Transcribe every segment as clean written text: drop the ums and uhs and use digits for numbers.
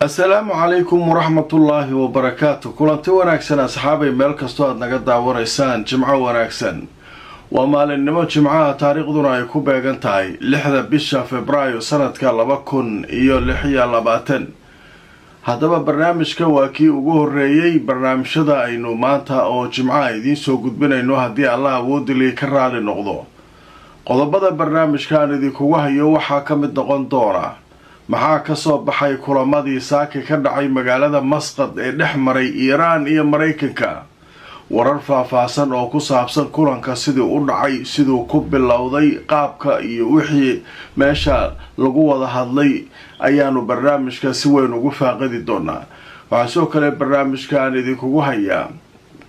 السلام عليكم ورحمة الله وبركاته. كلنتي wanaagsan asxaabay meel kasto aad naga daawanaysaan jimco wanaagsan. Waa maalinimo jimcaha taariikhduna ay ku beegan tahay 6 bisha Febraayo sanadka 2026. Haddaba barnaamijka waa kii ugu horeeyay barnaamijyada aynu maanta oo jimcaha idiin soo gudbinayno haddii Allah awoodii ka raali noqdo. Qodobada barnaamijka aan idinkugu hayo waxaa ka mid noqon doona maxaa ka soo baxay kulamadii saaki ka dhacay magaalada Masqad ee dhex maray Iiraan iyo Mareykanka. Warar faahfaahsan oo ku saabsan kulanka sidii u dhacay, sidoo ku bilowday, qaabka iyo wixii meesha lagu wada hadlay ayaanu barnaamijka si weyn ugu faaqidi doonaa. Waxaa soo kale barnaamijka aan idinkugu hayaa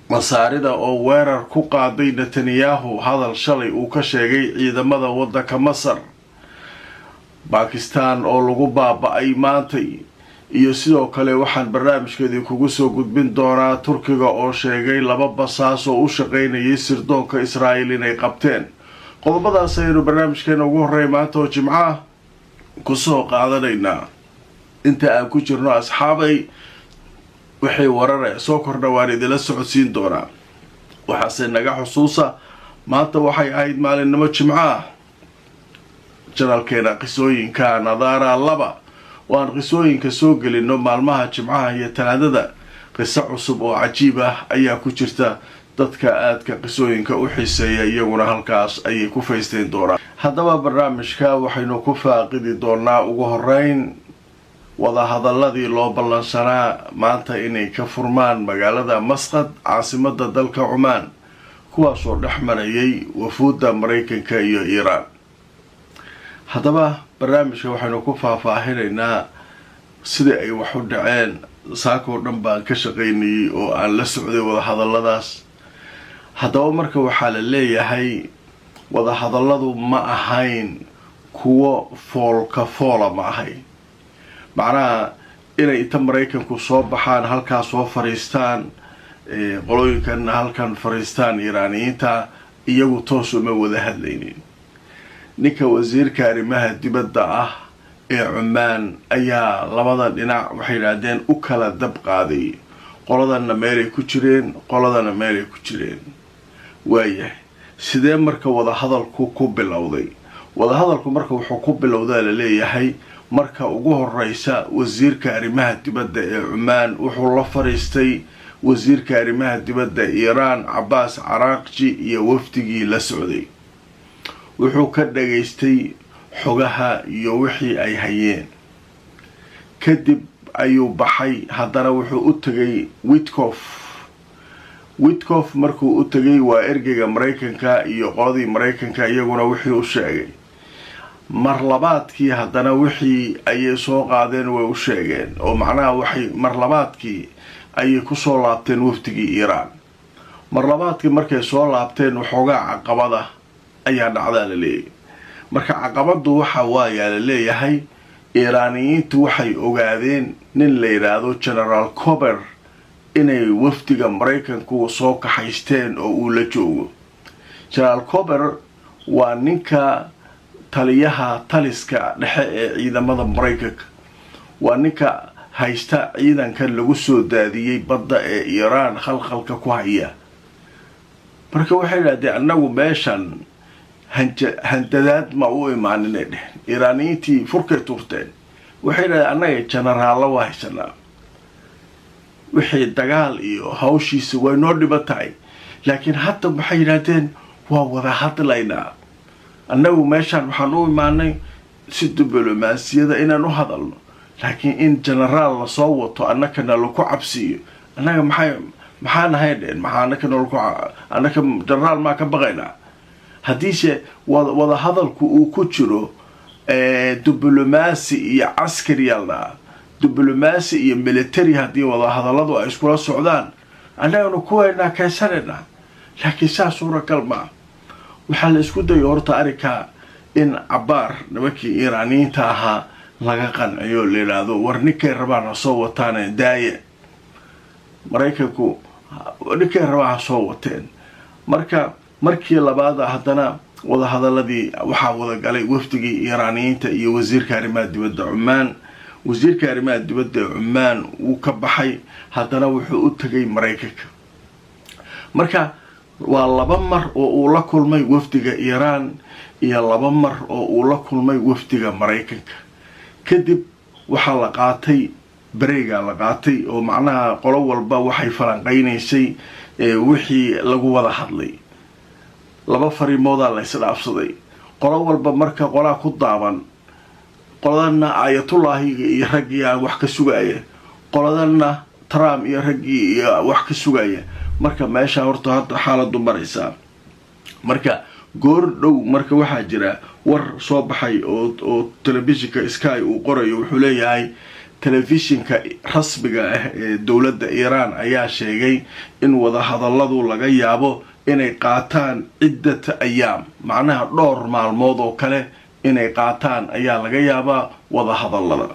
masaarida oo weerar ku qaaday Netanyahu hadal shalay uu ka sheegay ciidamada waddanka Masar. Pakistan oo lagu baaba'ay maantay iyo sidoo kale waxaan barnaamijkeedii kugu soo gudbin doonaa Turkiga oo sheegay 2 basaas oo u shaqeynayay sirdoonka Israa'iil inay qabteen. Qodobadaas aynu barnaamijkeena ugu horeey maanta oo jimcaha ku soo qaadanaynaa. Inta aan ku jirno asxaabay wixii warar soo kordha waan idila socodsiin doonaa. Waxaase naga xusuusa maanta waxay ahayd maalinimo jimcaha. janalkeena qisooyinka Nadaara 2 waan qisooyinka soo gelino maalmaha jimcaha iyo talaadada. qiso cusub oo cajiib ah ayaa ku jirta, dadka aadka qisooyinka u xiiseeya iyaguna halkaas ayay ku faysteen doonaan. haddaba barnaamijka waxaynu ku faaqidi doonaa ugu horeyn wada hadalladii loo ballansanaa maanta inay ka furmaan magaalada Masqad caasimada dalka Cumaan, kuwaasoo dhex marayay wafuudda Mareykanka iyo Iiraan. haddaba barnaamijka waxaynu ku faahfaahinaynaa sidii ay wax u dhaceen. saakoo dhan baan ka shaqaynayay oo aan la socday wada hadalladaas. haddaba marka waxaa la leeyahay wada hadalladu ma ahayn kuwo foolka foola ma ahay. macnaha inay inta Mareykanku soo baxaan halkaas soo fariistaan, qolooyinkan halkan fariistaan Iiraaniyiinta iyagu toos uma wada hadlaynin. ninka wasiirka arrimaha dibadda ah ee Cumaan ayaa labada dhinac waxay yiraahdeen u kala dab qaaday. qoladana meelay ku jireen, qoladana meelay ku jireen. waayahay sidee marka wada hadalku ku bilowday? wada hadalku marka wuxuu ku bilowdaa la leeyahay marka ugu horeysa wasiirka arrimaha dibadda ee Cumaan wuxuu la fariistay wasiirka arrimaha dibadda Iiraan Abbas Araghchi iyo wafdigii la socday. wuxuu ka dhageystay xogaha iyo wixii ay hayeen. kadib ayuu baxay. haddana wuxuu u tagay Witkoff markuu u tagay waa ergeyga Mareykanka iyo qoladii Mareykanka iyaguna wixii u sheegay. mar labaadkii haddana wixii ayay soo qaadeen way u sheegeen oo macnaha waxay mar labaadkii ayay ku soo laabteen wafdigii Iiraan. mar labaadkii markay soo laabteen waxoogaa caqabada ayaa dhacdaa la leeyahay. marka caqabadu waxa waayaa la leeyahay Iiraaniyiintu waxay ogaadeen nin la yiraahdo General Kober inay wafdiga Mareykanku soo kaxaysteen oo uu la joogo. General Kober waa ninka taliyaha taliska dhexe ee ciidamada Mareykanka. waa ninka haysta ciidanka lagu soo daadiyay badda ee Iiraan khalkhalka ku haya. marka waxay yiraahdeen annagu meeshan handadaad ma u imaaninay dheh. Iiraaniyiintii furkay turteen. waxay yiraahdeen annaga generaalo waa haysanaa, wixii dagaal iyo hawshiisa way noo dhibatahay, laakiin hadda waxay yiraahdeen waa wada hadlaynaa. annagu meeshan waxaan u imaanay si diblomaasiyada inaan u hadalno, laakiin in generaal la soo wato annagana lagu cabsiyo annaga maxaan ahay dheen annaka generaal maa ka baqaynaa. haddiise wada hadalku uu ku jiro diblomaasi iyo caskari yaalna, diblomaasi iyo military haddii wada hadalladu ay iskula socdaan annagana kuwaynaa kaysanayna. laakiin saa suuragal ma. waxaa la isku dayo horta arrinka in cabaar nimankii Iiraaniyiinta ahaa laga qanciyo la yiraahdo war ninkay rabaan ha soo wataan daaye. Mareykanku ninkay rabaan ha soo wateen. markii labaad haddana wada hadaladii waxaa wada galay wafdigii Iiraaniyiinta iyo wasiirka arrimaha dibadda Cumaan wasiirka arrimaha dibadda Cumaan uu ka baxay haddana wuxuu u tagay Mareykanka. marka waa laba mar oo uu la kulmay wafdiga Iiraan iyo laba mar oo uu la kulmay wafdiga Mareykanka. kadib waxaa la qaatay bareega la qaatay oo macnaha qolo walba waxay falanqeynaysay wixii lagu wada hadlay. laba fariimooda la isdhaafsaday, qolo walba marka qolaa ku daaban, qoladana Ayatullaahi iyo raggii wax ka sugaya, qoladana Trump iyo raggii wax ka sugaya. marka meesha horta hadda xaaladu maraysa. marka goor dhow marka waxaa jira war soo baxay oo telefishinka Sky uu qorayo, wuxuu leeyahay telefishinka rasmiga ah ee dowladda Iiraan ayaa sheegay in wada hadalladu laga yaabo inay qaataan ciddata ayaam, macnaha dhowr maalmood oo kale inay qaataan ayaa laga yaabaa wada hadallada.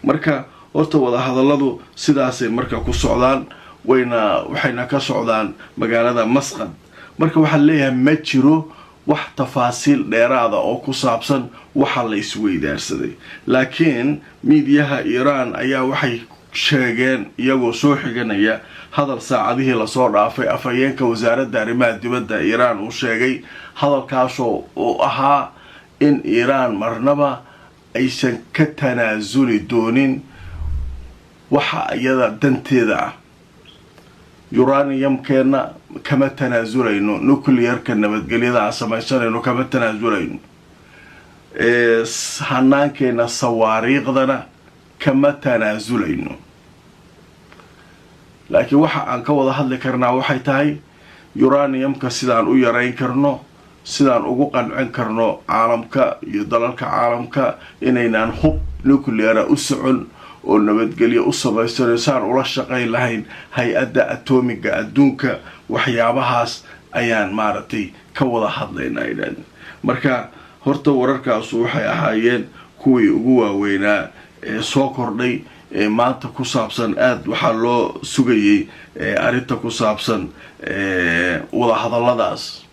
marka horta wada hadalladu sidaasay marka ku socdaan, waxayna ka socdaan magaalada Masqad. marka waxaa leeyahay ma jiro wax tafaasiil dheeraada oo ku saabsan waxa la isweydaarsaday, laakiin miidiyaha Iiraan ayaa waxay sheegeen iyagoo soo xiganaya hadal saacadihii lasoo dhaafay afhayeenka wasaaradda arrimaha dibadda Iiraan uu sheegay hadalkaasoo uu ahaa in Iiraan marnaba aysan ka tanaasuli doonin waxa iyada danteeda ah. uraniumkeena kama tanaazulayno, nuclearka nabadgelyada aan samaysanayno kama tanaazulayno, hanaankeena sawaariiqdana kama tanaazulayno. laakiin waxa aan ka wada hadli karnaa waxay tahay uraniumka sidaan u yarayn karno, sidaan ugu qancin karno caalamka iyo dalalka caalamka inaynaan hub nucleara u socon oo nabadgelyo u samaysano, saan ula shaqayn lahayn hay-adda atomiga adduunka. waxyaabahaas ayaan maaragtay ka wada hadlaynaa idhahdeen. marka horta wararkaasu waxay ahaayeen kuwii ugu waaweynaa ee soo kordhay ee maanta ku saabsan. aad waxaa loo sugayay arrinta ku saabsan wada hadalladaas.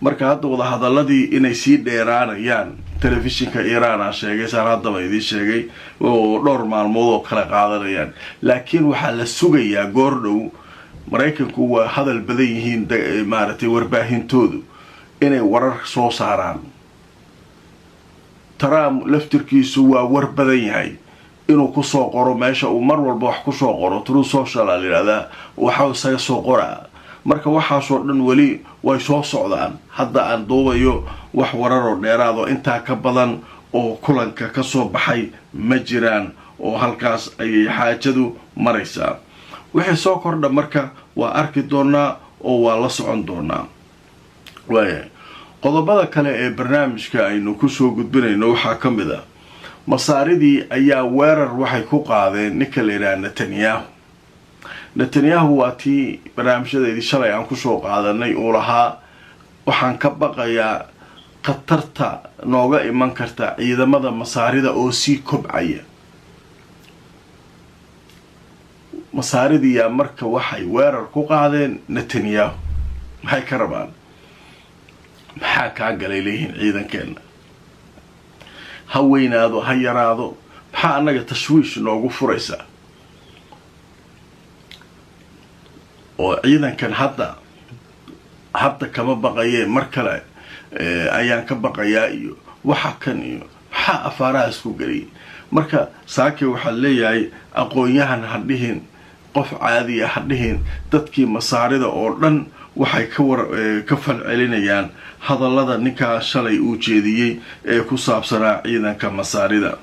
marka hadda wada hadalladii inay sii dheeraanayaan telefishinka Iiraan sheegay, saan haddaba idiin sheegay, oo dhowr maalmood oo kala qaadanayaan. laakiin waxaa la sugayaa goor dhow. Mareykanku waa hadal badan yihiin maaragtay warbaahintoodu inay warar soo saaraan. Trump laftirkiisu waa war badan yahay inuu kusoo qoro meesha uu mar walba wax kusoo qoro, Truth Social la yiraahdaa, waxa uu isaga soo qoraa. marka waxaasoo dhan weli way soo socdaan. hadda aan duubayo wax warar oo dheeraad oo intaa ka badan oo kulanka ka soo baxay ma jiraan, oo halkaas ayay xaajadu maraysaa. wixii soo kordha marka waa arki doonaa oo waa la socon doonaa. qodobada kale ee barnaamijka aynu kusoo gudbinayno waxaa ka mid ah masaaridii ayaa weerar waxay ku qaadeen ninka la yidhaha Netanyahu waa tii barnaamijyadeedii shalay aan kusoo qaadanay uu lahaa waxaan ka baqayaa khatarta nooga iman karta ciidamada masaarida oo sii kobcaya. masaaridiyaa marka waxay weerar ku qaadeen Netanyahu. maxay ka rabaan? maxaa kaa galay leeyihiin ciidankeena? ha weynaado ha yaraado, maxaa annaga tashwiish noogu furaysaa? oo ciidankan hadda kama baqayee mar kale ayaan ka baqayaa iyo waxa kan iyo maxaa afaarahaas ku geliyay. marka saake waxaa leeyahay aqoon-yahan ha dhihin, qof caadiya ha dhihin, dadkii masaarida oo dhan waxay ka falcelinayaan hadallada ninkaa shalay uu jeediyey ee ku saabsanaa ciidanka masaarida.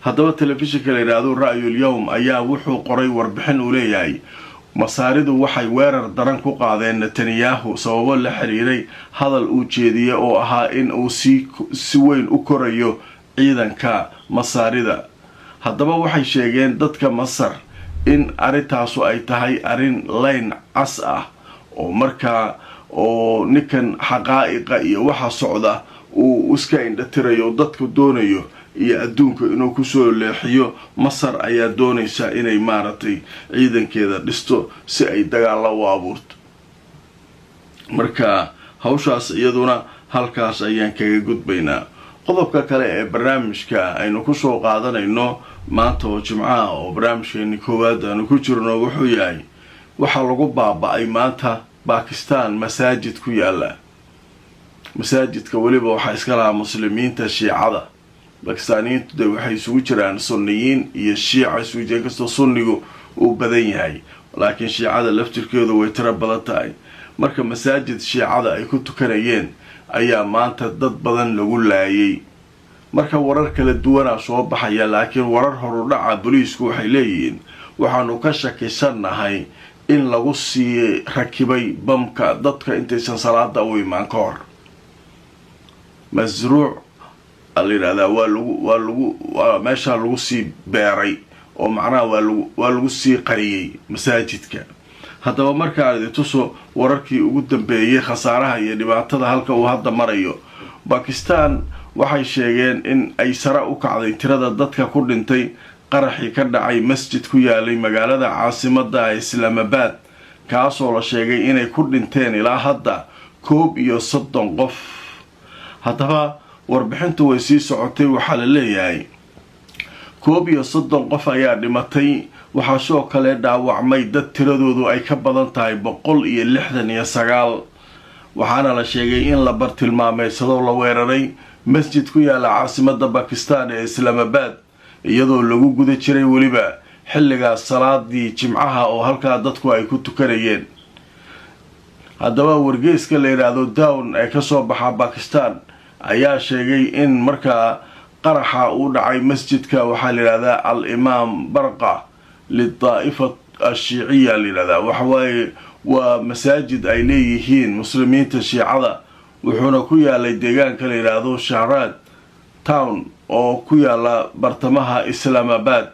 haddaba telefishinka la yidhaahdo Ra'yul Yawm ayaa wuxuu qoray warbixin uu leeyahay masaaridu waxay weerar daran ku qaadeen Netanyahu sababo la xiriiray hadal uu jeediyey oo ahaa in uu si weyn u korayo ciidanka masaarida. haddaba waxay sheegeen dadka Masar in arintaasu ay tahay arin layn cas ah oo markaa oo ninkan xaqaa'iqa iyo waxa socda uu iska indhatirayo dadku doonayo iyo adduunka inuu kusoo leexiyo. Masar ayaa doonaysa inay maaragtay ciidankeeda dhisto si ay dagaal u abuurto. marka hawshaas iyaduna halkaas ayaan kaga gudbaynaa. qodobka kale ee barnaamijka aynu kusoo qaadanayno maanta oo jimcaha oo barnaamijkeeni koowaad aanu ku jirno wuxuu yahay waxaa lagu baaba'ay maanta Bakistan masaajid ku yaala. masaajidka waliba waxaa iska lahaa muslimiinta shiicada. bakistaaniyiintu de waxay isugu jiraan sunniyiin iyo shiica isugu jiraan, kastoo sunnigu uu badan yahay laakiin shiicada laftirkeedu way tiro badan tahay. marka masaajid shiicada ay ku tukanayeen ayaa maanta dad badan lagu laayay. marka warar kala duwanaa soo baxaya, laakiin warar horudhaca booliisku waxay leeyihiin waxaanu ka shakisannahay in lagu sii rakibay bamka dadka intaysan salaada u imaan ka hor. masruuc la yidhahdaa waa meeshaa lagu sii beeray oo macnaha waa lagu sii qariyey masaajidka. haddaba markaa idintuso wararkii ugu dambeeyey khasaaraha iyo dhibaatada halka uu hadda marayo. Bakistan waxay sheegeen in ay sare u kacday tirada dadka ku dhintay qaraxii ka dhacay masjid ku yaalay magaalada caasimada Islamabad, kaasoo la sheegay inay ku dhinteen ilaa hadda 31 qof. haddaba warbixintu way sii socotay, waxaa la leeyahay 31 qof ayaa dhimatay. waxaa sidoo kale dhaawacmay dad tiradoodu ay ka badan tahay 169. waxaana la sheegay in la bartilmaameysado la weeraray masjid ku yaala caasimada Bakistan ee Islamabad, iyadoo lagu guda jiray weliba xilligaas salaadii jimcaha oo halkaa dadku ay ku tukanayeen. haddaba wargeyska la yidhaahdo Dawn ee kasoo baxa Bakistan ayaa sheegay in markaa qaraxa uu dhacay masjidka waxaa la yidhahdaa al-Imam Barqa lidaa'ifa ashiiciya la yidhahdaa. waxawaaye waa masaajid ay leeyihiin muslimiinta shiicada, wuxuuna ku yaalay deegaanka la yidhaahdo Shahrad Town oo ku yaala bartamaha Islamabad.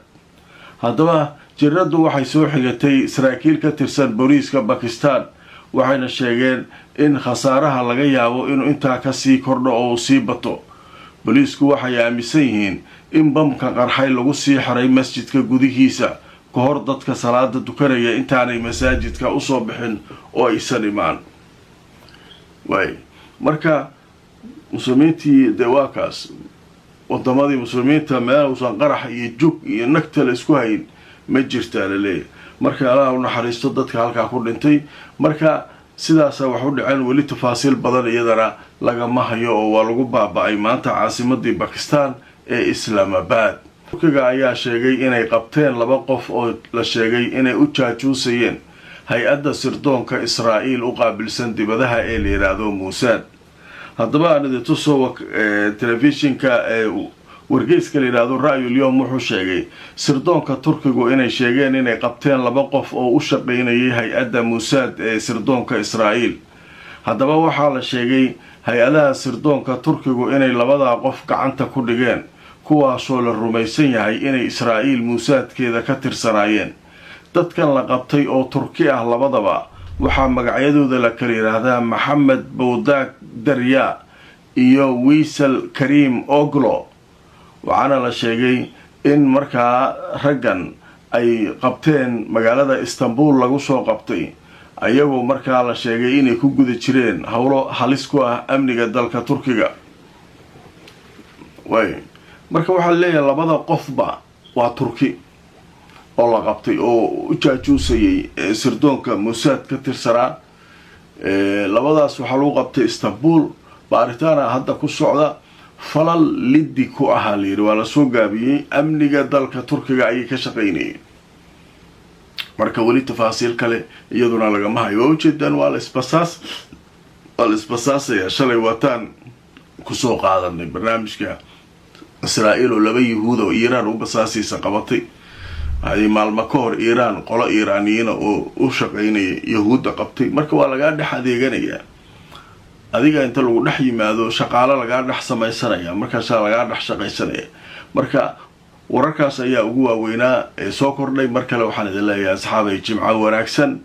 haddaba jiradu waxay soo xigatay saraakiil ka tirsan booliiska Bakistan, waxayna sheegeen in khasaaraha laga yaabo inuu intaa ka sii kordho oo sii bato. booliisku waxay aaminsan yihiin in bamka qarxay lagu sii xiray masjidka gudihiisa ka hor dadka salaada tukanaya intaanay masaajidka u soo bixin oo aysan imaan. marka muslimiintii deewaakaas wadamadii muslimiinta meel uusan qarax iyo jug iyo nagta la isku hayn ma jirtaa la leeyahay. marka Allah u naxariisto dadka halkaa ku dhintay. marka sidaas wax u dhaceen weli tafaasiil badan iyadana lagama hayo oo waa lagu baaba'ay maanta caasimadii Bakistan ee Islamabad. turkiga ayaa sheegay inay qabteen 2 qof oo la sheegay inay u jaajuusayeen hay-adda sirdoonka Israa'iil u qaabilsan dibadaha ee la yiraahdo Mossad. haddaba aan tuso telefishinka wargeyska la yiraahdo Ra'yul Yawm wuxuu sheegay sirdoonka turkigu inay sheegeen inay qabteen 2 qof oo u shaqeynayay hay-adda Mossad ee sirdoonka Israa'iil. haddaba waxaa la sheegay hay-adaha sirdoonka turkigu inay 2 qof gacanta ku dhigeen, kuwaasoo la rumaysan yahay inay Israa'iil Mossadkeeda ka tirsanaayeen. dadkan la qabtay oo Turki ah labadaba waxaa magacyadooda la kala yiraahdaa Maxamed Bowdak Darya iyo Wiisal Karim Oglo. waxaana la sheegay in markaa raggan ay qabteen magaalada Istanbul lagu soo qabtay, ayagoo markaa la sheegay inay ku guda jireen howlo halis ku ah amniga dalka Turkiga. marka waxaa leeyahay 2 qofba waa Turki oo la qabtay oo u jaajuusayay sirdoonka Mossad ka tirsanaa. labadaas waxaa lagu qabtay Istanbul. baaritaana hadda ku socda. falal liddi ku ahaa la yidhi waa la soo gaabiyey amniga dalka Turkiga ayay ka shaqaynayeen. marka weli tafaasiil kale iyaduna lagama hayo. ujeedaan waa la isbasaasaya. shalay waataan kusoo qaadanay barnaamijka Israa'iil oo 2 yahuud oo Iiraan u basaasiisa qabatay. maalmo ka hor Iiraan qolo Iiraaniyiin oo u shaqaynaya yahuudda qabtay. marka waa laga dhex adeeganayaa. adiga inta lagu dhex yimaado shaqaale laga dhex samaysanaya, markaas laga dhex shaqaysanaya. marka wararkaas ayaa ugu waaweynaa ee soo kordhay. mar kale waxaan idin leeyahay asxaabay jimco wanaagsan.